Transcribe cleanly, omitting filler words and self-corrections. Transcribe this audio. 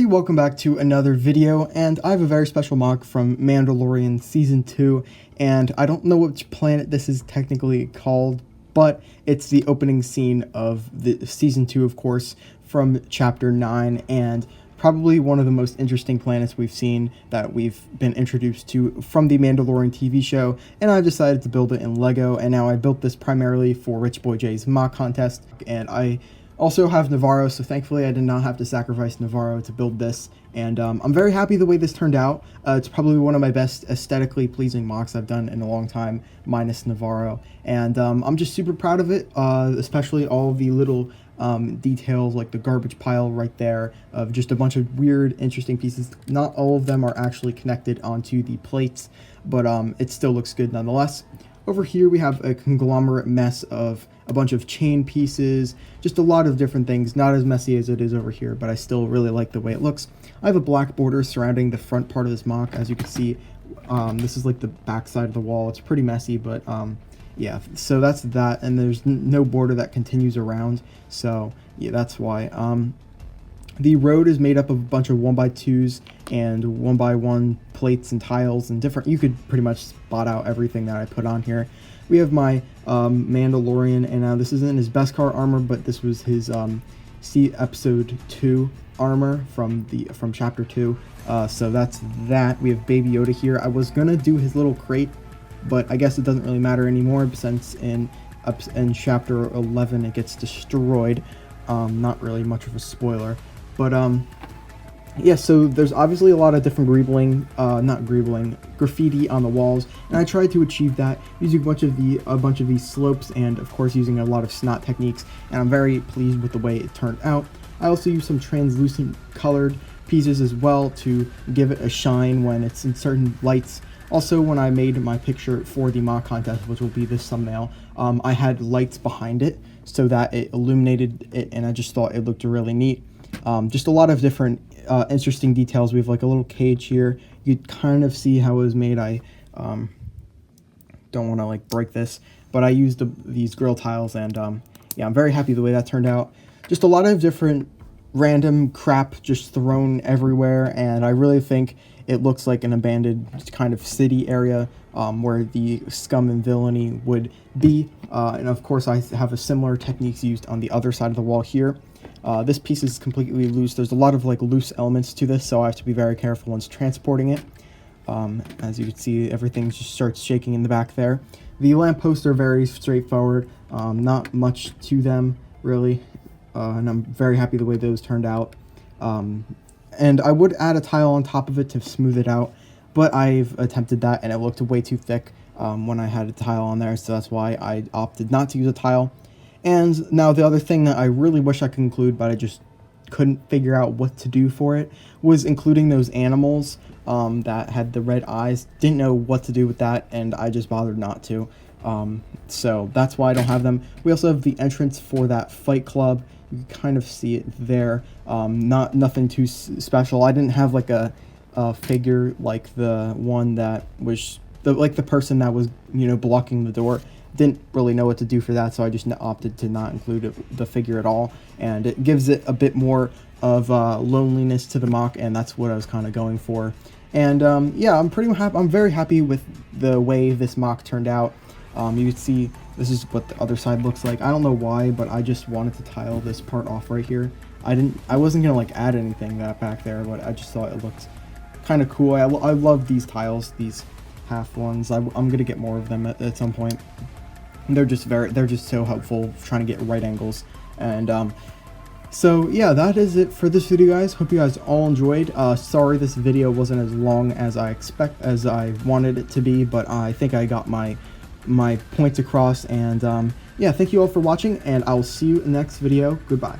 welcome back to another video, and I have a very special mock from Mandalorian Season 2, and I don't know which planet this is technically called, but it's the opening scene of the Season 2, of course, from Chapter 9, and probably one of the most interesting planets we've seen that we've been introduced to from the Mandalorian TV show, and I've decided to build it in Lego, and now I built this primarily for Rich Boy J's mock contest, and I also have Navarro, so thankfully I did not have to sacrifice Navarro to build this, and I'm very happy the way this turned out. It's probably one of my best aesthetically pleasing mocks I've done in a long time, minus Navarro, and I'm just super proud of it, especially all the little details like the garbage pile right there of just a bunch of weird, interesting pieces. Not all of them are actually connected onto the plates, but it still looks good nonetheless. Over here we have a conglomerate mess of a bunch of chain pieces, just a lot of different things, not as messy as it is over here, but I still really like the way it looks. I have a black border surrounding the front part of this mock. As you can see, this is like the back side of the wall. It's pretty messy, but yeah, so that's that, and there's no border that continues around, so yeah, that's why. The road is made up of a bunch of 1x2s and 1x1 plates and tiles and different. You could pretty much spot out everything that I put on here. We have my Mandalorian, and this isn't his best car armor, but this was his episode 2 armor from chapter 2. So that's that. We have Baby Yoda here. I was gonna do his little crate, but I guess it doesn't really matter anymore since in chapter 11 it gets destroyed. Not really much of a spoiler. But, yeah, so there's obviously a lot of different graffiti on the walls, and I tried to achieve that using a bunch of these slopes and, of course, using a lot of snot techniques, and I'm very pleased with the way it turned out. I also used some translucent colored pieces as well to give it a shine when it's in certain lights. Also, when I made my picture for the mock contest, which will be this thumbnail, I had lights behind it so that it illuminated it, and I just thought it looked really neat. Just a lot of different interesting details. We have like a little cage here. You can kind of see how it was made. I don't want to like break this, but I used these grill tiles, and yeah, I'm very happy the way that turned out. Just a lot of different random crap just thrown everywhere, and I really think it looks like an abandoned kind of city area where the scum and villainy would be. And of course I have a similar techniques used on the other side of the wall here. This piece is completely loose. There's a lot of like loose elements to this, so I have to be very careful when transporting it. As you can see, everything just starts shaking in the back there. The lampposts are very straightforward, not much to them really, and I'm very happy the way those turned out. And I would add a tile on top of it to smooth it out, but I've attempted that and it looked way too thick when I had a tile on there, so that's why I opted not to use a tile. And now the other thing that I really wish I could include, but I just couldn't figure out what to do for it, was including those animals that had the red eyes. Didn't know what to do with that, and I just bothered not to. So that's why I don't have them. We also have the entrance for that fight club. You can kind of see it there. Nothing too special. I didn't have like a figure like the one that was the person that was, you know, blocking the door. Didn't really know what to do for that, so I just opted to not include the figure at all, and it gives it a bit more of loneliness to the mock, and that's what I was kind of going for. And yeah, I'm very happy with the way this mock turned out. You can see this is what the other side looks like. I don't know why, but I just wanted to tile this part off right here. I wasn't gonna like add anything back there, but I just thought it looked kind of cool. I love these tiles, these half ones. I'm gonna get more of them at some point. They're just so helpful trying to get right angles. And so yeah, that is it for this video, guys. Hope you guys all enjoyed. Sorry this video wasn't as long as I wanted it to be, but I think I got my points across. And yeah, thank you all for watching, and I will see you in the next video. Goodbye.